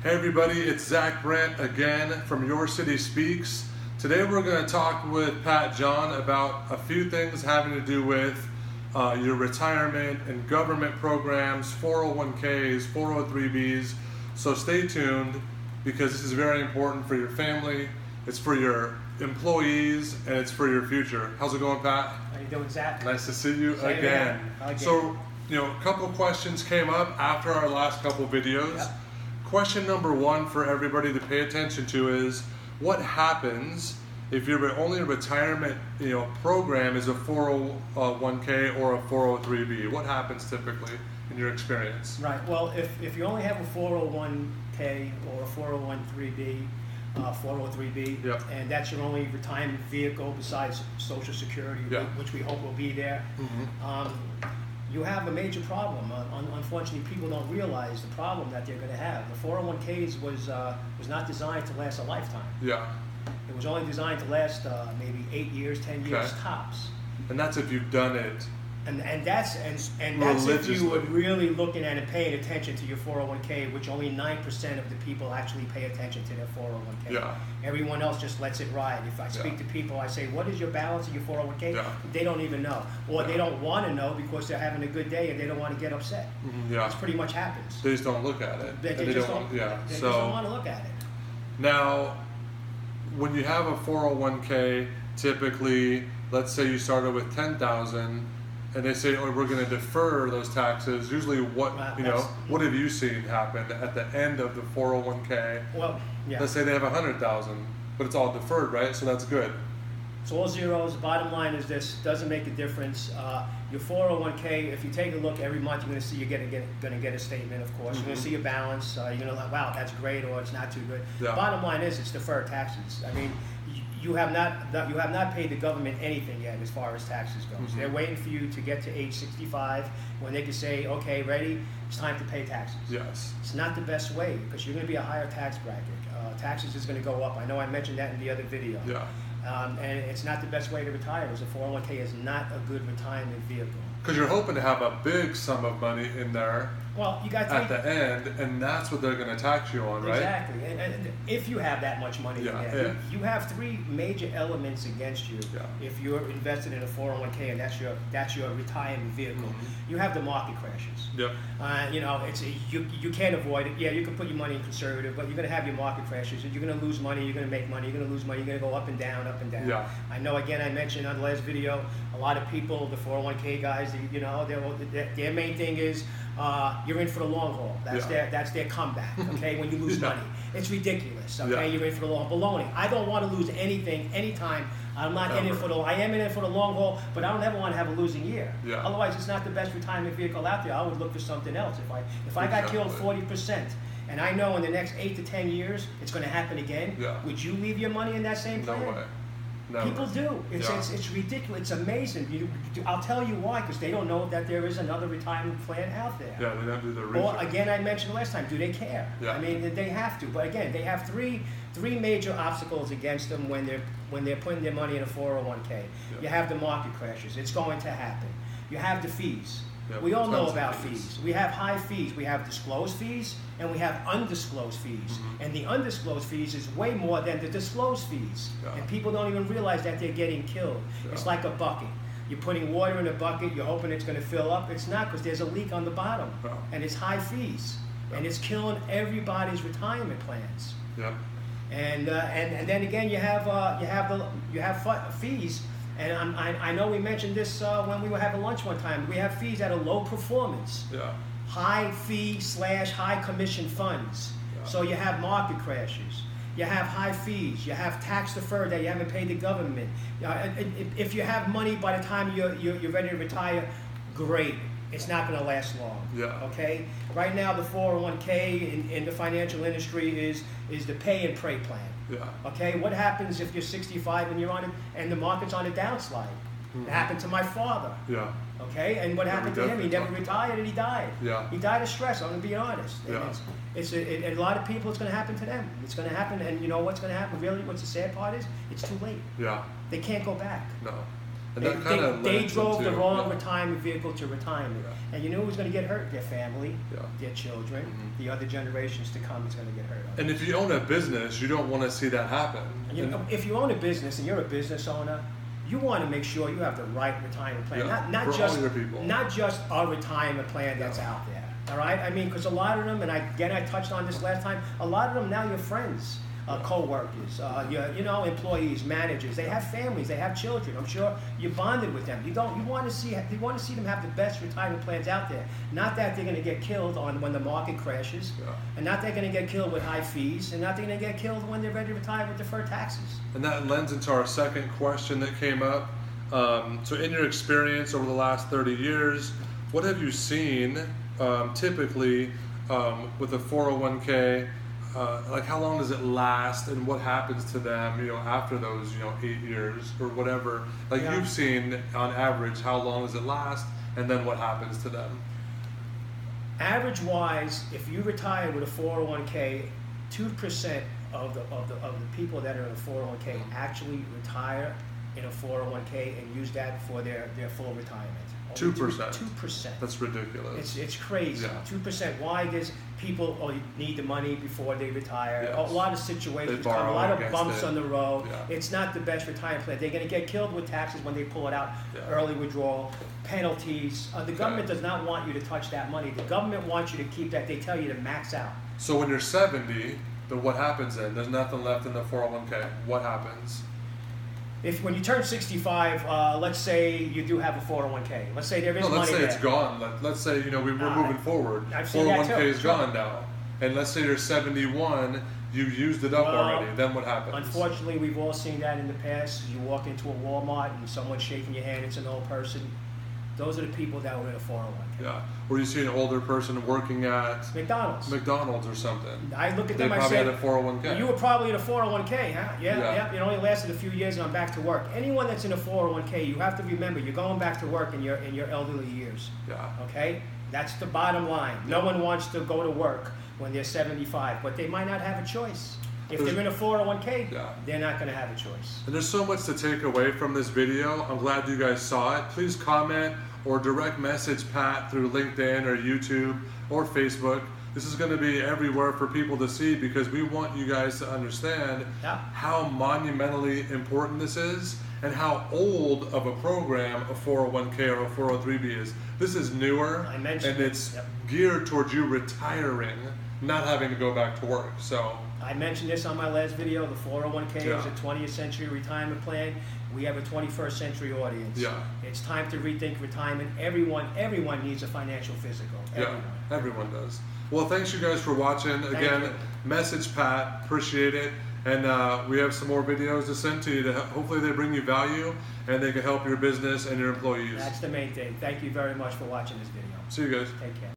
Hey everybody, it's Zach Brandt again from Your City Speaks. Today we're going to talk with Pat John about a few things having to do with your retirement and government programs, 401ks, 403bs. So stay tuned because this is very important for your family, it's for your employees, and it's for your future. How's it going, Pat? How you doing, Zach? Nice to see you Same again. here. So, a couple questions came up after our last couple videos. Yep. Question number one for everybody to pay attention to is what happens if your only retirement program is a 401k or a 403b? What happens typically in your experience? Right. Well, if you only have a 401k or a 401b, 403b, Yep. and that's your only retirement vehicle besides Social Security, Yeah. which we hope will be there, you have a major problem. Unfortunately, people don't realize the problem that they're going to have. The 401ks was not designed to last a lifetime. Yeah. It was only designed to last maybe 8 years, 10 years Okay. tops. And that's if you've done it. And that's if you were really looking at and paying attention to your 401k, which only 9% of the people actually pay attention to their 401k. Yeah. Everyone else just lets it ride. If I speak to people, I say, "What is your balance in your 401k?" Yeah. They don't even know, or they don't want to know because they're having a good day and they don't want to get upset. Yeah. That's pretty much happens. They just don't look at it. They And just don't. Yeah. They So just don't want to look at it. now, when you have a 401k, typically, let's say you started with 10,000, and they say, "Oh, we're going to defer those taxes." Usually, what what have you seen happen at the end of the 401k? Well, yeah. Let's say they have 100,000, but it's all deferred, right? So that's good. It's all zeros. The bottom line is this: doesn't make a difference. Your 401k, if you take a look every month, you're going to see you're going to get a statement. Of course, you're going to see your balance. You're going to like, wow, that's great, or it's not too good. Yeah. Bottom line is, it's deferred taxes. I mean, you have not paid the government anything yet as far as taxes goes. They're waiting for you to get to age 65 when they can say, "Okay, ready? It's time to pay taxes." Yes. It's not the best way because you're going to be a higher tax bracket. Taxes is going to go up. I know I mentioned that in the other video. Yeah. And it's not the best way to retire, because a 401k is not a good retirement vehicle. Because you're hoping to have a big sum of money in there Well, you got at the end, and that's what they're going to tax you on, right? Exactly. And if you have that much money in there, you have three major elements against you. Yeah. If you're invested in a 401k and that's your retirement vehicle, you have the market crashes. Yep. You can't avoid it. Yeah, you can put your money in conservative, but you're going to have your market crashes. You're going to lose money. You're going to make money. You're going to lose money. You're going to go up and down, up and down. Yeah. I know. Again, I mentioned on the last video, a lot of people, the 401k guys, their main thing is you're in for the long haul. That's their comeback. Okay, when you lose money, it's ridiculous. Okay, you're in for the long baloney. I don't want to lose anything, anytime. I'm not in it for I am in it for the long haul, but I don't ever want to have a losing year. Yeah. Otherwise, it's not the best retirement vehicle out there. I would look for something else. If I got killed 40%, and I know in the next 8 to 10 years it's going to happen again, would you leave your money in that same plan? No way. Never. People do. It's ridiculous. It's amazing. I'll tell you why, because they don't know that there is another retirement plan out there. Yeah, they don't do the research. Or again, I mentioned last time, do they care? Yeah. I mean, they have to. But again, they have three major obstacles against them when they're putting their money in a 401k. Yeah. You have the market crashes. It's going to happen. You have the fees. Yeah, we all know about fees. We have high fees. We have disclosed fees and we have undisclosed fees. And the undisclosed fees is way more than the disclosed fees. Yeah. And people don't even realize that they're getting killed. Yeah. It's like a bucket. You're putting water in a bucket, you're hoping it's going to fill up. It's not, because there's a leak on the bottom. Yeah. And it's high fees. Yeah. And it's killing everybody's retirement plans. Yeah. And then again, you have fees. And I know we mentioned this when we were having lunch one time. We have fees that are low performance, high fee / high commission funds. Yeah. So you have market crashes. You have high fees. You have tax deferred that you haven't paid the government. If you have money by the time you're ready to retire, great. It's not going to last long. Yeah. Okay. Right now, the 401k in the financial industry is the pay and pray plan. Yeah. Okay, what happens if you're 65 and you're on it and the market's on a downslide? It happened to my father. Yeah. Okay, and what happened to him? He never retired and he died. Yeah. He died of stress. I'm going to be honest. Yeah. And a lot of people, it's going to happen to them. It's going to happen, and you know what's going to happen? Really, what's the sad part is, it's too late. Yeah. They can't go back. No. And that kind of They drove the wrong yeah. retirement vehicle to retirement. Yeah. And you know who's going to get hurt? Their family, Yeah. their children, the other generations to come is going to get hurt. And if you own a business, you don't want to see that happen. And you know, if you own a business and you're a business owner, you want to make sure you have the right retirement plan. Yeah, Not for just all your people. not just a retirement plan that's out there. All right, I mean, because a lot of them, and I touched on this last time. A lot of them now your friends, co-workers, you know, employees, managers. They have families, they have children. I'm sure you bonded with them. You want to see them have the best retirement plans out there. Not that they're going to get killed when the market crashes, and not they're going to get killed with high fees, and not they're going to get killed when they're ready to retire with deferred taxes. And that lends into our second question that came up. So in your experience over the last 30 years, what have you seen typically with a 401k? Like how long does it last and what happens to them, you know, after those, you know, 8 years or whatever? Like you've seen on average, how long does it last and then what happens to them? Average wise, if you retire with a 401k, 2% of the people that are in a 401k actually retire in a 401k and use that for their full retirement. 2%. 2%. That's ridiculous. It's crazy. Yeah. 2%. Why? There's people need the money before they retire. Yes. A lot of situations They come, a lot of borrow bumps against it. on the road. Yeah. It's not the best retirement plan. They're going to get killed with taxes when they pull it out, early withdrawal, penalties. The government does not want you to touch that money. The government wants you to keep that. They tell you to max out. So when you're 70, then what happens then? There's nothing left in the 401k. What happens? When you turn 65, let's say you do have a 401k. Let's say there is money there. Let's say it's gone. Let's say, you know, we're moving forward. I've seen that 401k too. is gone now. And let's say you're 71, you used it up already. Then what happens? Unfortunately, we've all seen that in the past. You walk into a Walmart and someone's shaking your hand, it's an old person. Those are the people that were in a 401k. Yeah. Or you see an older person working at McDonald's or something. I look at They them, I probably say, had a 401k. you were probably in a 401k, huh? Yeah. Yeah. It only lasted a few years and I'm back to work. Anyone that's in a 401k, you have to remember, you're going back to work in your elderly years. Yeah. Okay? That's the bottom line. No one wants to go to work when they're 75, but they might not have a choice. If they're in a 401k, they're not going to have a choice. And there's so much to take away from this video. I'm glad you guys saw it. Please comment or direct message Pat through LinkedIn or YouTube or Facebook. This is going to be everywhere for people to see because we want you guys to understand how monumentally important this is and how old of a program a 401k or a 403b is. This is newer and it's geared towards you retiring, not having to go back to work. So I mentioned this on my last video. The 401k is a 20th century retirement plan. We have a 21st century audience. Yeah. It's time to rethink retirement. Everyone needs a financial physical. Everyone does. Well, thanks you guys for watching. Again, message Pat, appreciate it. And we have some more videos to send to you to hopefully they bring you value and they can help your business and your employees. That's the main thing. Thank you very much for watching this video. See you guys. Take care.